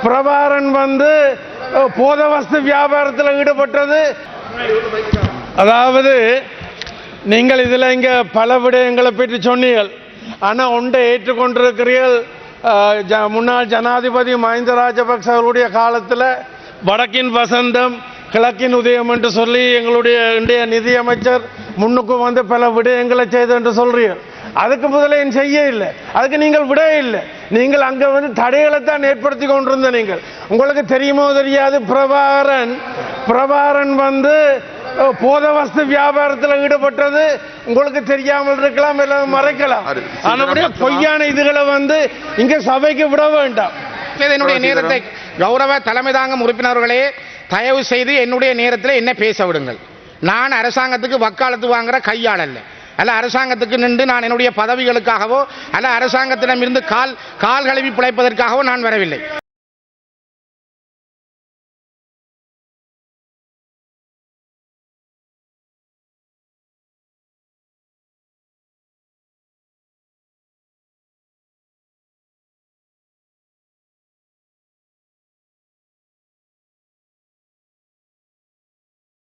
பிரபாரன் வந்து போதவஸ்து வியாபாரத்தில் ஈடுபட்டது. அதாவது நீங்கள் இதில் இங்கே பல விடயங்களை பற்றி சொன்னீர்கள். ஆனால் ஒன்றை ஏற்றுக்கொண்டிருக்கிறீர்கள். முன்னாள் ஜனாதிபதி மஹிந்த ராஜபக்ச அவருடைய காலத்தில் வடக்கின் வசந்தம் கிழக்கின் உதயம் என்று சொல்லி எங்களுடைய இன்றைய நிதியமைச்சர் முன்னுக்கு வந்து பல விடயங்களை செய்து என்று சொல்றீர்கள். அதுக்கு முதல்ல ஏன் செய்ய இல்லை? அதுக்கு நீங்கள் விட இல்லை. நீங்கள் அங்கே வந்து தடைகளை தான் ஏற்படுத்தி கொண்டிருந்த நீங்கள். உங்களுக்கு தெரியுமோ தெரியாது, பிரபாரன் வந்து போதவஸ்து வியாபாரத்தில் ஈடுபட்டது உங்களுக்கு தெரியாமல் இருக்கலாம், எல்லாம் மறைக்கலாம். ஆனால் பொய்யான இதுகளை வந்து இங்க சபைக்கு விட வேண்டாம். என்னுடைய நேரத்தை கௌரவ தலைமை தாங்கும் உறுப்பினர்களே, தயவு செய்து என்னுடைய நேரத்தில் என்ன பேச விடுங்கள். நான் அரசாங்கத்துக்கு வக்காலத்து வாங்குற கையாள் அல்ல அரசாங்கத்துக்கு நின்று நான் என்னுடைய பதவிகளுக்காகவோ அல்ல அரசாங்கத்திடமிருந்து கால் கழுவி பிழைப்பதற்காகவோ நான் வரவில்லை.